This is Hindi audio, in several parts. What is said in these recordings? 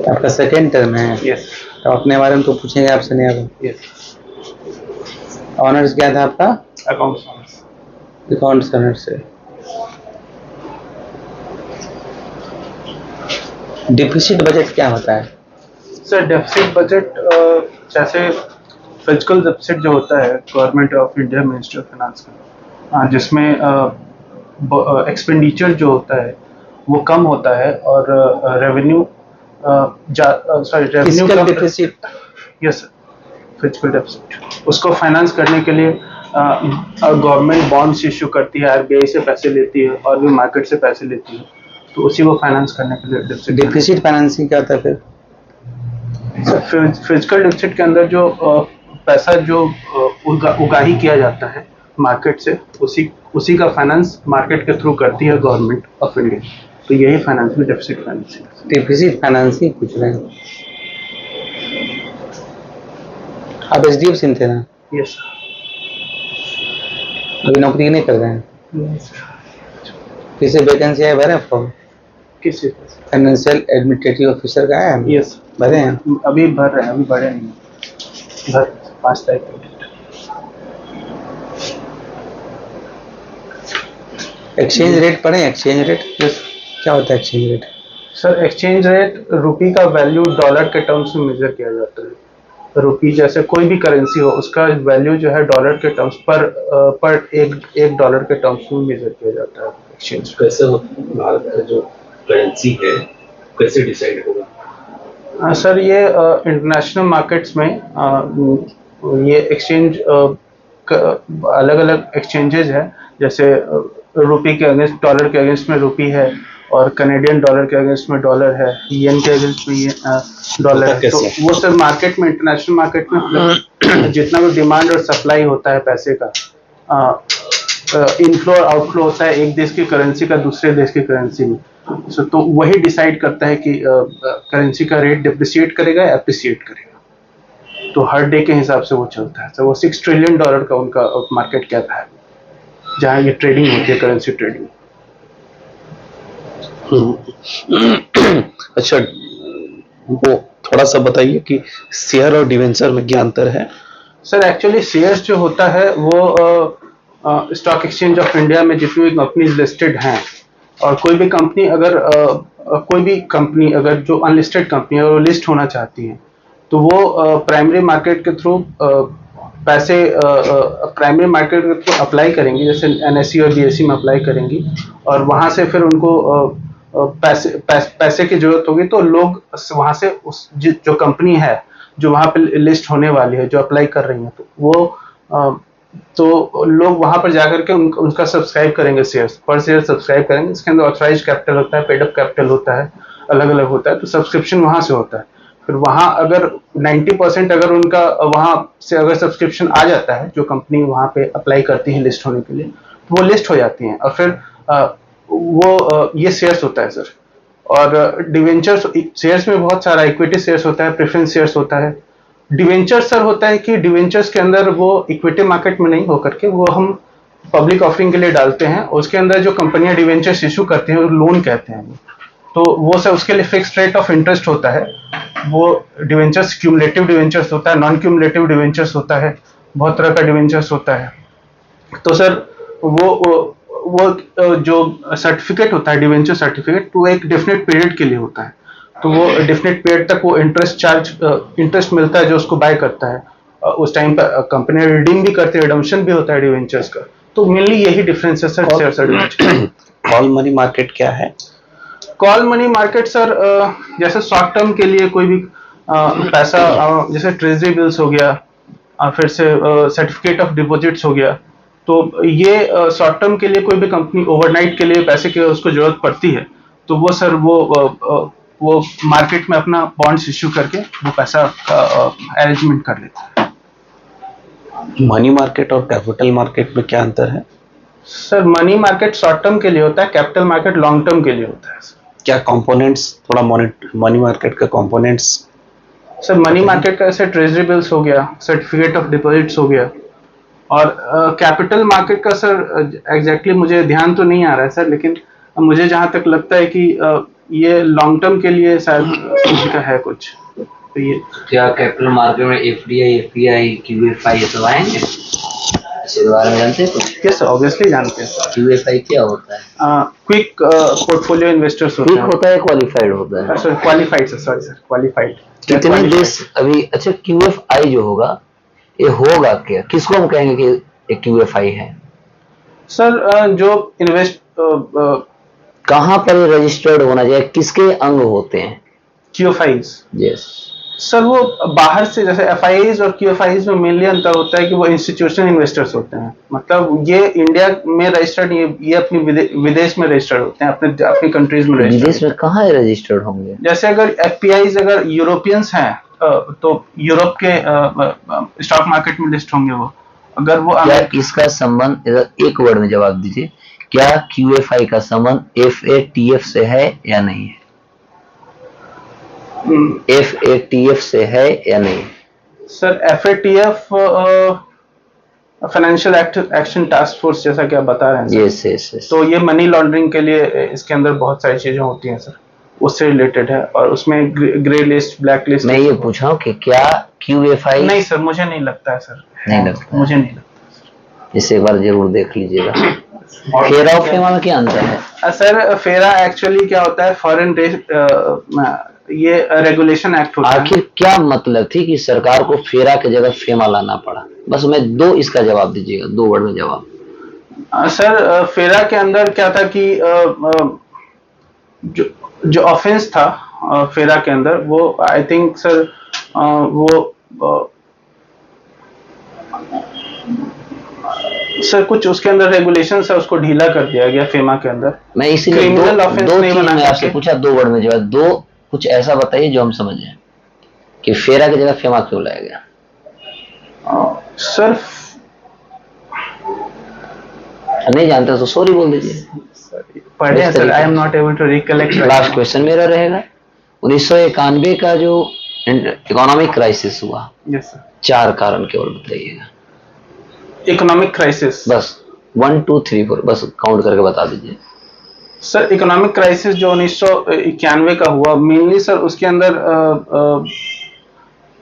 आपका सेकेंड टर्म है? यस। तो अपने बारे में तो पूछेंगे आपसे नहीं अब। यस। ऑनर्स क्या था आपका? Accounts honours. अकाउंट्स ऑनर्स से। डिफिसिट बजट क्या होता है? सर डेफिसिट बजट जैसे फिजिकल डेफिसिट जो होता है government of India ministry of finance का, जिसमें एक्सपेंडिचर जो होता है वो कम होता है और रेवेन्यू रेवेन्यू फिजिकल कम। Deficit. Yes sir, fiscal deficit उसको फाइनेंस करने के लिए गवर्नमेंट बॉन्ड्स इशू करती है, आरबीआई से पैसे लेती है और भी मार्केट से पैसे लेती है, तो उसी को फाइनेंस करने के लिए डिफिसिट फाइनेंसिंग क्या होता है फिर? फिजिकल डेफिसिट के अंदर जो पैसा जो उगाही किया जाता है मार्केट से, उसी का फाइनेंस मार्केट के थ्रू करती है गवर्नमेंट ऑफ इंडिया, तो यही फाइनेंस में डेफिसिट फाइनेंसिंग। डिफिसिट फाइनेंसिंग पूछ रहे हैं आप? एचडीएफसी में थे ना? यस अभी नौकरी नहीं कर रहे हैं? किसी वैकेंसी है भरे फॉर्म? किस चीज? फाइनेंशियल एडमिनिस्ट्रेटिव ऑफिसर का है? यस भरे हैं? अभी भर रहे हैं, अभी भरे नहीं, भर 5 तारीख को। एक्सचेंज रेट पढ़े? एक्सचेंज रेट क्या होता है? Exchange rate sir exchange rate rupee का वैल्यू डॉलर के टर्म्स में मेजर किया जाता है। रुपी जैसे कोई भी करेंसी हो उसका वैल्यू जो है डॉलर के टर्म्स पर एक डॉलर के टर्म्स में मेजर किया जाता है। एक्सचेंज कैसे भारत का जो करेंसी है कैसे डिसाइड होगा? सर ये इंटरनेशनल मार्केट्स में ये एक्सचेंज अलग अलग एक्सचेंजेज है, जैसे रुपी के अगेंस्ट डॉलर के अगेंस्ट में रुपी है और कनेडियन डॉलर के अगेंस्ट में डॉलर है, येन के अगेंस्ट में ये डॉलर है। तो वो सर मार्केट में, इंटरनेशनल मार्केट में जितना भी डिमांड और सप्लाई होता है पैसे का, इनफ्लो और आउटफ्लो होता है एक देश की करेंसी का दूसरे देश की करेंसी में, तो वही डिसाइड करता है कि करेंसी का रेट डिप्रिशिएट करेगा या एप्रिशिएट करेगा। तो हर डे के हिसाब से वो चलता है। तो वो $6 ट्रिलियन का उनका मार्केट कैप है जहाँ ये ट्रेडिंग होती है, करेंसी ट्रेडिंग। अच्छा, वो थोड़ा सा बताइए कि शेयर और डिवेंचर में क्या अंतर है? सर एक्चुअली शेयर्स जो होता है वो स्टॉक एक्सचेंज ऑफ इंडिया में जितनी भी कंपनीज लिस्टेड हैं, और कोई भी कंपनी अगर जो अनलिस्टेड कंपनी है वो लिस्ट होना चाहती है, तो वो प्राइमरी मार्केट के थ्रू पैसे प्राइमरी मार्केट के थ्रू अप्लाई करेंगी, जैसे एनएसई और बीएसई में अप्लाई करेंगी, और वहाँ से फिर उनको पैसे की जरूरत होगी, तो लोग वहाँ से उस जो कंपनी है जो वहाँ पे लिस्ट होने वाली है, जो अप्लाई कर रही है, तो वो तो लोग वहां पर जाकर के उनका सब्सक्राइब करेंगे, शेयर्स पर शेयर सब्सक्राइब करेंगे। इसके अंदर ऑथराइज कैपिटल होता है, पेड अप कैपिटल होता है, अलग अलग होता है, तो सब्सक्रिप्शन वहां से होता है। फिर वहां अगर 90% अगर उनका वहां से अगर सब्सक्रिप्शन आ जाता है, जो कंपनी वहां पे अप्लाई करती है लिस्ट होने के लिए, तो वो लिस्ट हो जाती हैं, और फिर ये शेयर्स होता है सर। और डिवेंचर्स, शेयर्स में बहुत सारा इक्विटी शेयर्स होता है, प्रेफरेंस शेयर्स होता है। डिवेंचर सर होता है कि डिवेंचर्स के अंदर वो इक्विटी मार्केट में नहीं होकर के वो हम पब्लिक ऑफरिंग के लिए डालते हैं, उसके अंदर जो कंपनियां डिवेंचर्स इशू करती हैं वो लोन कहते हैं, तो वो सर उसके लिए फिक्स्ड रेट ऑफ इंटरेस्ट होता है। वो डिवेंचर्स क्यूमुलेटिव डिवेंचर्स होता है, नॉन क्यूमुलेटिव डिवेंचर्स होता है, बहुत तरह का डिवेंचर्स होता है। तो सर वो जो सर्टिफिकेट होता है डिवेंचर सर्टिफिकेट, वो एक डेफिनेट पीरियड के लिए होता है, तो वो डेफिनेट पीरियड तक वो इंटरेस्ट मिलता है जो उसको बाय करता है, उस टाइम पर कंपनी रिडीम भी करती है, रिडम्पशन भी होता है डिवेंचर्स का। तो मेनली यही डिफरेंस है sir share certificate. Call money market क्या है? कॉल मनी मार्केट सर जैसे शॉर्ट टर्म के लिए कोई भी पैसा, जैसे ट्रेजरी बिल्स हो गया, फिर से सर्टिफिकेट ऑफ डिपॉजिट्स हो गया, तो ये शॉर्ट टर्म के लिए कोई भी कंपनी ओवरनाइट के लिए पैसे की उसको जरूरत पड़ती है, तो वो सर वो मार्केट में अपना बॉन्ड्स इश्यू करके वो पैसा का अरेंजमेंट कर लेता है। मनी मार्केट और कैपिटल मार्केट में क्या अंतर है? Sir money market short term के लिए होता है, कैपिटल मार्केट लॉन्ग टर्म के लिए होता है। क्या कंपोनेंट्स, थोड़ा मनी मार्केट का कंपोनेंट्स? सर मनी मार्केट का ऐसे ट्रेजरी बिल्स हो गया, सर्टिफिकेट ऑफ डिपॉजिट्स हो गया, और कैपिटल मार्केट का सर एग्जैक्टली मुझे ध्यान तो नहीं आ रहा है सर, लेकिन मुझे जहां तक लगता है कि ये लॉन्ग टर्म के लिए शायद इसका है कुछ, तो ये क्या कैपिटल मार्केट में एफडीआई, एफपीआई, क्यूएफआई ये सब आएंगे? इसके बारे में जानते हैं कुछ? यस सर, ऑब्वियसली जानते हैं सर। क्यूएफआई क्या होता है? क्विक पोर्टफोलियो इन्वेस्टर्स होते क्विक हैं। होता है, क्वालिफाइड होता है? Sir qualified sir, sorry sir, qualified. कितने देश अभी? अच्छा, क्यूएफआई जो होगा ये होगा क्या, किसको हम कहेंगे कि एक क्यूएफआई है? सर जो इन्वेस्ट कहाँ पर रजिस्टर्ड होना चाहिए, किसके अंग होते हैं? क्यूएफआईज यस। सर वो बाहर से, जैसे एफआईआईज और क्यूएफआईज में मेनली अंतर होता है कि वो इंस्टीट्यूशनल इन्वेस्टर्स होते हैं, मतलब ये इंडिया में रजिस्टर्ड, ये अपनी विदेश में रजिस्टर्ड होते हैं, अपनी कंट्रीज में रजिस्टर्ड। विदेश में कहाँ रजिस्टर्ड होंगे? जैसे अगर एफपीआईज अगर यूरोपियंस हैं तो यूरोप के स्टॉक मार्केट में लिस्ट होंगे वो। अगर वो क्या इसका संबंध, इधर एक वर्ड में जवाब दीजिए, क्या क्यूएफआई का संबंध एफएटीएफ से है या नहीं है? एफएटीएफ से है या नहीं? Sir FATF financial action task force, जैसा कि आप बता रहे हैं यस यस यस। तो ये मनी लॉन्ड्रिंग के लिए इसके अंदर बहुत सारी चीजें होती हैं सर, उससे रिलेटेड है, और उसमें ग्रे लिस्ट, ब्लैक लिस्ट। मैं ये पूछा हूँ कि क्या क्यूएफआई? नहीं सर, मुझे नहीं लगता है सर। नहीं लगता? मुझे नहीं लगता। इसे एक बार जरूर देख लीजिएगा। फेरा और फेमा में क्या अंतर है? सर फेरा एक्चुअली क्या होता है, फॉरेन ये रेगुलेशन एक्ट होता है। आखिर क्या मतलब थी कि सरकार को फेरा की जगह फेमा लाना पड़ा? बस मैं दो इसका जवाब दीजिएगा, दो वर्ड में जवाब। सर फेरा के अंदर क्या था कि जो ऑफेंस था फेरा के अंदर, वो आई थिंक सर सर कुछ उसके अंदर रेगुलेशन है, उसको ढीला कर दिया गया फेमा के अंदर। मैं इसीलिए क्रिमिनल ऑफेंस नहीं चीज बना मैं आपसे पूछा, दो वर्ड में जवाब। दो कुछ ऐसा बताइए जो हम समझें कि फेरा की जगह फेमा क्यों लाया गया। सर नहीं जानते तो सॉरी बोल दीजिए। पढ़े हैं sir, I am not able to recollect. Last question मेरा रहेगा। 1991 का जो इकोनॉमिक क्राइसिस हुआ, यस सर, 4 कारण केवल बताइएगा। इकोनॉमिक क्राइसिस बस 1 2 3 4 बस काउंट करके बता दीजिए। सर इकोनॉमिक क्राइसिस जो 1991 का हुआ, मेनली सर उसके अंदर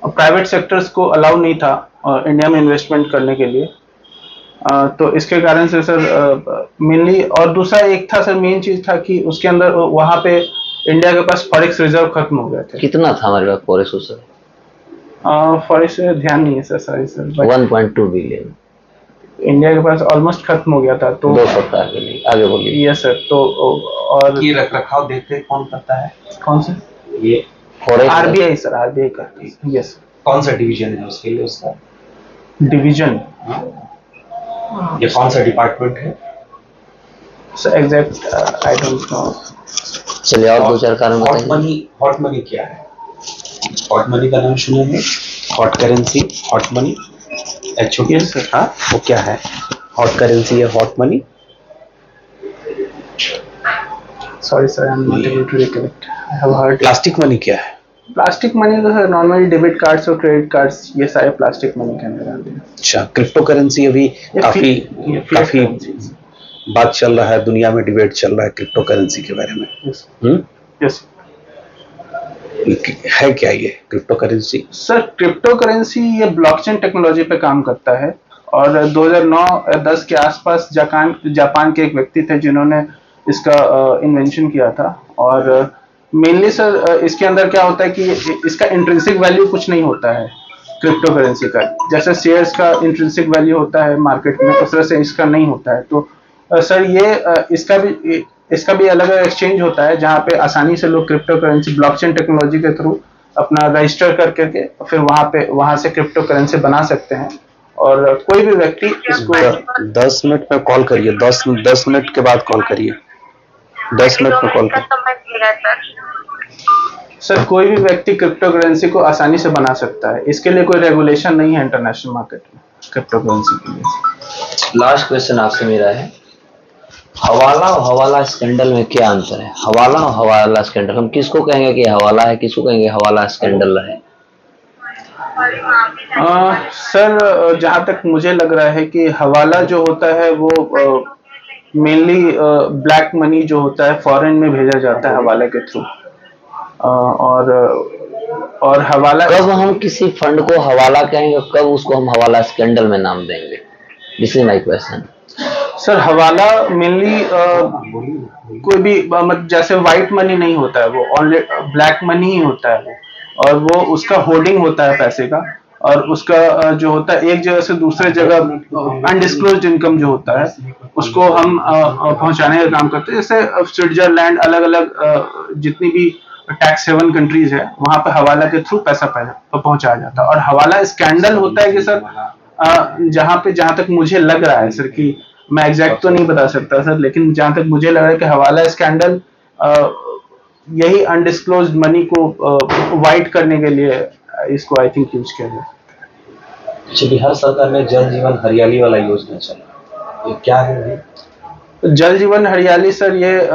प्राइवेट सेक्टर्स को अलाउ नहीं था इंडिया में इन्वेस्टमेंट करने के लिए, तो इसके कारण से सर मेनली, और दूसरा एक था सर, मेन चीज था कि उसके अंदर वहां पे इंडिया के पास फॉरेक्स रिजर्व खत्म हो गए थे। कितना था हमारे पास फॉरेक्स उस समय? फॉरेक्स ध्यान नहीं है sir, sorry sir. 1.2 billion India के पास ऑलमोस्ट खत्म हो गया था, तो 2 सप्ताह के लिए। आगे बोलिए। यस सर, तो और ये रख रखाव देखते कौन करता है? कौन सा? ये फॉरेक्स आरबीआई सर, आरबीआई करती है। यस, कौन सा डिवीजन है उसके लिए उसका? डिवीजन, ये कौन सा डिपार्टमेंट है? Sir exact I don't know. चलिए और 2 4 कारण बताइए। हॉट मनी क्या है? हॉट मनी का नाम सुने हैं? Hot currency, hot money, HOT। Yes sir. हाँ, वो क्या है? हॉट करेंसी या hot money? Sorry sir, I am not able to recollect. I have heard. Plastic money क्या है? प्लास्टिक मनी तो सर नॉर्मली डेबिट कार्ड्स और क्रेडिट कार्ड्स, ये सारे प्लास्टिक मनी के अंदर आते हैं। अच्छा, क्रिप्टो करेंसी अभी काफी काफी बात चल रहा है, दुनिया में डिबेट चल रहा है क्रिप्टो करेंसी के बारे में। यस यस है क्या ये crypto currency? Sir crypto currency ये ब्लॉकचेन टेक्नोलॉजी पे काम करता है, और 2009-10 के आसपास जापान के एक व्यक्ति थे जिन्होंने इसका इन्वेंशन किया था। और मेनली सर इसके अंदर क्या होता है कि इसका इंट्रिंसिक वैल्यू कुछ नहीं होता है क्रिप्टो करेंसी का, जैसे शेयर्स का इंट्रिंसिक वैल्यू होता है मार्केट में, उस तरह से इसका नहीं होता है। तो सर ये इसका भी अलग अलग एक्सचेंज होता है जहाँ पे आसानी से लोग क्रिप्टो करेंसी ब्लॉकचेन टेक्नोलॉजी के थ्रू अपना रजिस्टर करके फिर वहां से क्रिप्टो करेंसी बना सकते हैं, और कोई भी व्यक्ति इसको 10 मिनट में कॉल करिए, 10 मिनट के बाद कॉल करिए, 10 मिनट में कॉल करिए। सर कोई भी व्यक्ति क्रिप्टो करेंसी को आसानी से बना सकता है, इसके लिए कोई रेगुलेशन नहीं है इंटरनेशनल मार्केट में क्रिप्टो करेंसी के लिए। लास्ट क्वेश्चन आपसे मेरा है, हवाला और हवाला स्कैंडल में क्या अंतर है? हवाला और हवाला स्कैंडल, हम किसको कहेंगे कि हवाला है, किसको कहेंगे हवाला स्कैंडल है? सर जहां तक मुझे लग रहा है कि हवाला जो होता है वो मेनली ब्लैक मनी जो होता है फॉरेन में भेजा जाता है हवाले के थ्रू, और हवाला कब हम किसी फंड को हवाला कहेंगे, कब उसको हम हवाला स्कैंडल में नाम देंगे? This is my question. Sir हवाला मेनली कोई भी मतलब जैसे व्हाइट मनी नहीं होता है, वो ऑनली ब्लैक मनी ही होता है वो, और वो उसका होल्डिंग होता है पैसे का, और उसका जो होता है एक जगह से दूसरे जगह अनडिस्क्लोज्ड इनकम जो होता है उसको हम पहुंचाने का काम करते हैं। जैसे स्विट्जरलैंड, अलग अलग जितनी भी टैक्स हेवन कंट्रीज है वहां पे हवाला के थ्रू पैसा पहुंचाया जाता है। और हवाला स्कैंडल होता है कि सर जहां तक मुझे लग रहा है सर, कि मैं एग्जैक्ट तो नहीं बता सकता सर, लेकिन जहां तक मुझे लग रहा है कि हवाला स्कैंडल यही अनडिस्क्लोज्ड मनी को वाइट करने के लिए इसको आई थिंक यूज किया गया। अच्छा, बिहार सरकार ने जल जीवन हरियाली वाला योजना चला, ये क्या है? जल जीवन हरियाली सर ये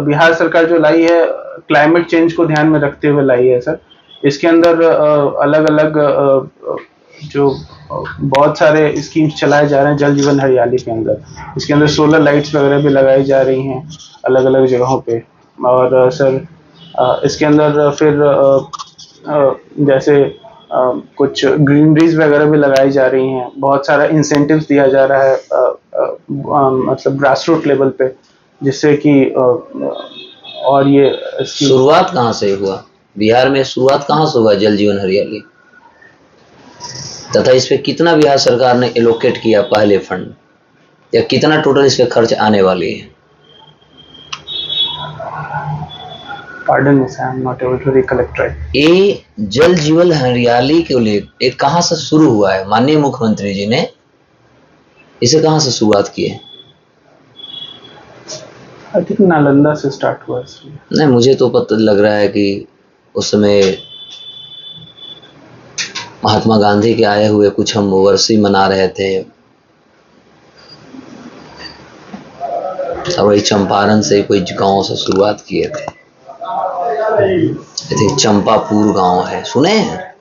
बिहार सरकार जो लाई है क्लाइमेट चेंज को ध्यान में रखते हुए लाई है सर। इसके अंदर अलग अलग जो बहुत सारे स्कीम्स चलाए जा रहे हैं जल जीवन हरियाली के अंदर। इसके अंदर सोलर लाइट्स वगैरह भी लगाई जा रही हैं अलग अलग जगहों पे। और सर इसके अंदर फिर जैसे कुछ ग्रीनरीज वगैरह भी लगाई जा रही हैं, बहुत सारा इंसेंटिव्स दिया जा रहा है मतलब ग्रास रूट लेवल पे, जिससे कि और ये शुरुआत कहाँ से हुआ बिहार में? शुरुआत कहाँ से हुआ जल जीवन हरियाली, तथा इस पे कितना बिहार सरकार ने एलोकेट किया पहले फंड, या कितना टोटल इस पे खर्च आने वाली है? Pardon me, sir, I'm not able to recollect right. ये जल जीवन हरियाली के लिए ये कहाँ से शुरू हुआ है? माननीय मुख्यमंत्री जी ने इसे कहाँ से शुरुआत की है? I think नालंदा से स्टार्ट हुआ इसलिए। नहीं, मुझे तो पता लग रहा है कि उस समय महात्मा गांधी के आए हुए कुछ हम वर्षी मना रहे थे, और वही चंपारण से कोई गांव से शुरुआत किए थे। आई थिंक चंपापुर गांव है, सुने हैं?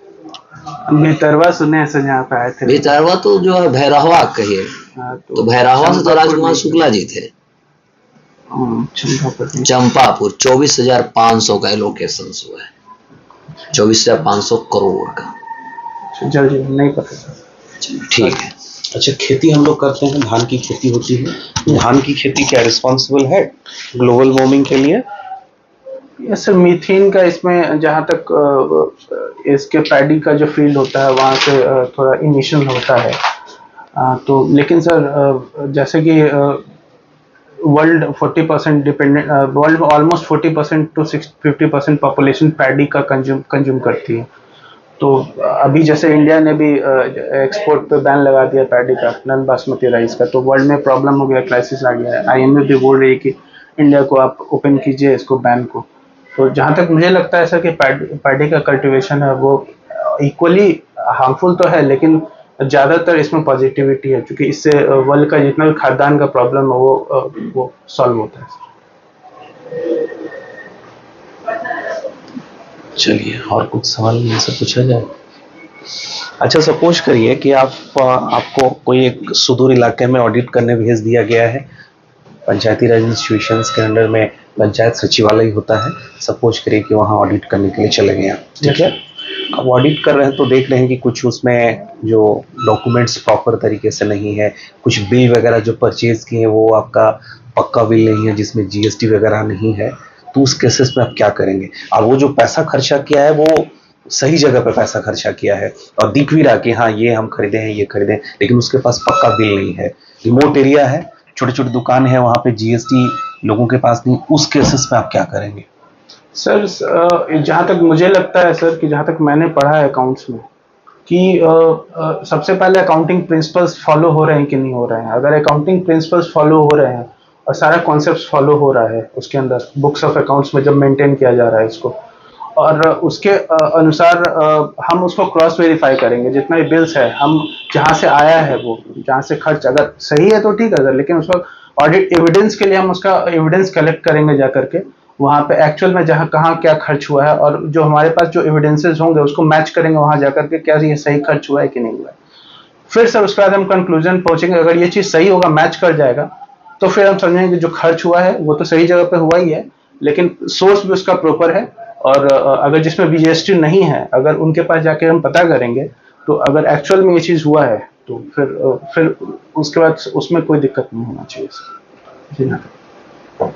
बेतरवा सुने ऐसे जहाँ पे आए थे। बेतरवा तो जो है भैरहवा कहिए, तो भैरहवा से तो राजकुमार शुक्ला जी थे। चंपापुर 24,500 का एलोकेशन हुआ है, 24,500 करोड़ का। जल जीवन नहीं पता। ठीक है। अच्छा, खेती हम लोग करते हैं, धान की खेती होती है। धान की खेती क्या रिस्पॉन्सिबल है ग्लोबल वार्मिंग के लिए? यस सर, मीथेन का इसमें जहाँ तक इसके पैडी का जो फील्ड होता है वहाँ से थोड़ा इमिशन होता है। तो लेकिन सर जैसे कि world 40% dependent, world almost 40% to 50% population paddy का कंज्यूम करती है। तो अभी जैसे इंडिया ने भी एक्सपोर्ट पे बैन लगा दिया पैडी का, नॉन बासमती राइस का, तो वर्ल्ड में प्रॉब्लम हो गया, क्राइसिस आ गया है। IMF भी बोल रही है कि इंडिया को आप ओपन कीजिए इसको, बैन को। तो जहाँ तक मुझे लगता है सर कि पैडी का कल्टीवेशन है वो इक्वली हार्मफुल तो है, लेकिन ज़्यादातर इसमें पॉजिटिविटी है, क्योंकि इससे वर्ल्ड का जितना भी खाद्यान्न का प्रॉब्लम है वो सॉल्व होता है। चलिए, और कुछ सवाल मुझसे पूछा जाए? अच्छा, सपोज करिए कि आपको कोई एक सुदूर इलाके में ऑडिट करने भेज दिया गया है। पंचायती राज इंस्टीट्यूशंस के अंडर में पंचायत सचिवालय होता है। सपोज करिए कि वहाँ ऑडिट करने के लिए चले गए आप, ठीक है। अब ऑडिट कर रहे हैं तो देख रहे हैं कि कुछ उसमें जो डॉक्यूमेंट्स प्रॉपर तरीके से नहीं है, कुछ बिल वगैरह जो परचेज किए हैं वो आपका पक्का बिल नहीं है, जिसमें GST वगैरह नहीं है। तो उस केसेस में आप क्या करेंगे? अब वो जो पैसा खर्चा किया है वो सही जगह पे पैसा खर्चा किया है और दिख भी रहा कि हाँ ये हम खरीदे हैं, ये खरीदे हैं, लेकिन उसके पास पक्का बिल नहीं है, रिमोट एरिया है, छोटी छोटी दुकान है, वहाँ पे GST लोगों के पास नहीं। उस केसेस में आप क्या करेंगे? सर जहाँ तक मुझे लगता है सर, कि जहाँ तक मैंने पढ़ा है अकाउंट्स में, कि सबसे पहले अकाउंटिंग प्रिंसिपल्स फॉलो हो रहे हैं कि नहीं हो रहे हैं। अगर अकाउंटिंग प्रिंसिपल्स फॉलो हो रहे हैं और सारा कॉन्सेप्ट फॉलो हो रहा है उसके अंदर बुक्स ऑफ अकाउंट्स में जब मेंटेन किया जा रहा है इसको, और उसके अनुसार हम उसको क्रॉस वेरीफाई करेंगे। जितना भी बिल्स है, हम जहाँ से आया है वो, जहाँ से खर्च अगर सही है तो ठीक है सर, लेकिन उसका ऑडिट एविडेंस के लिए हम उसका एविडेंस कलेक्ट करेंगे जा करके वहाँ पे एक्चुअल में जहाँ कहाँ क्या खर्च हुआ है, और जो हमारे पास जो एविडेंसेस होंगे उसको मैच करेंगे वहाँ जा करके, क्या ये सही खर्च हुआ है कि नहीं हुआ है। फिर सर उसके बाद हम कंक्लूजन पहुंचेंगे, अगर ये चीज़ सही होगा, मैच कर जाएगा, तो फिर हम समझेंगे कि जो खर्च हुआ है वो तो सही जगह पे हुआ ही है, लेकिन सोर्स भी उसका प्रॉपर है। और अगर जिसमें बीजीएसटी नहीं है, अगर उनके पास जाके हम पता करेंगे तो अगर एक्चुअल में ये चीज़ हुआ है तो फिर उसके बाद उसमें कोई दिक्कत नहीं होना चाहिए सर। जी हाँ।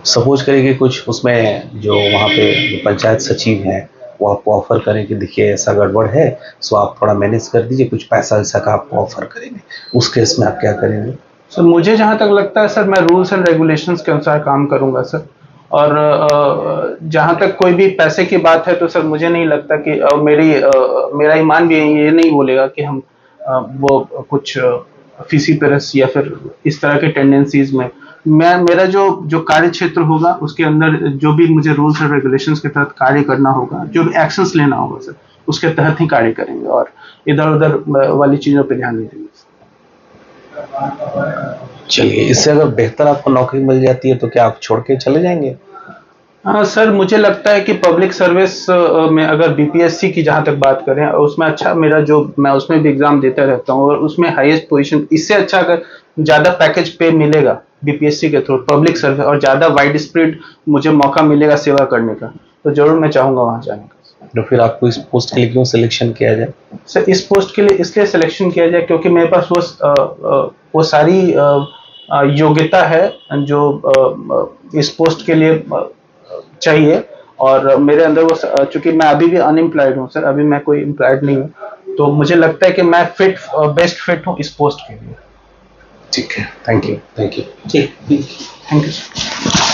सपोज करिए कि कुछ उसमें जो वहाँ पे जो पंचायत सचिव हैं वो आपको ऑफर करें कि देखिए ऐसा गड़बड़ है, सो आप थोड़ा मैनेज कर दीजिए, कुछ पैसा वैसा का आपको ऑफर करेंगे, उस केस में आप क्या करेंगे? सर मुझे जहाँ तक लगता है सर, मैं रूल्स एंड रेगुलेशंस के अनुसार काम करूंगा सर। और जहाँ तक कोई भी पैसे की बात है तो सर मुझे नहीं लगता कि मेरा ईमान भी ये नहीं बोलेगा कि हम वो कुछ फीसी परस या फिर इस तरह के टेंडेंसीज में मेरा जो कार्य क्षेत्र होगा उसके अंदर जो भी मुझे रूल्स एंड रेगुलेशंस के तहत कार्य करना होगा, जो भी एक्शंस लेना होगा सर, उसके तहत ही कार्य करेंगे और इधर उधर वाली चीज़ों पर ध्यान नहीं देंगे। चलिए, इससे अगर बेहतर आपको नौकरी मिल जाती है तो क्या आप छोड़ के चले जाएंगे? हाँ सर, मुझे लगता है कि पब्लिक सर्विस में अगर बीपीएससी की जहाँ तक बात करें, उसमें अच्छा मेरा जो मैं उसमें भी एग्जाम देता रहता हूँ और उसमें हाईएस्ट पोजीशन, इससे अच्छा अगर ज़्यादा पैकेज पे मिलेगा बीपीएससी के थ्रू पब्लिक सर्विस और ज़्यादा वाइड स्प्रेड मुझे मौका मिलेगा सेवा करने का, तो जरूर मैं चाहूँगा वहाँ जाने का। तो फिर आपको इस पोस्ट के लिए क्यों सिलेक्शन किया जाए? सर इस पोस्ट के लिए इसलिए सिलेक्शन किया जाए क्योंकि मेरे पास वो सारी योग्यता है जो इस पोस्ट के लिए चाहिए। और मेरे अंदर वो, चूंकि मैं अभी भी अनएम्प्लॉयड हूँ सर, अभी मैं कोई एम्प्लॉयड नहीं हूँ, तो मुझे लगता है कि मैं बेस्ट फिट हूँ इस पोस्ट के लिए। ठीक है, थैंक यू। ठीक। Thank you sir.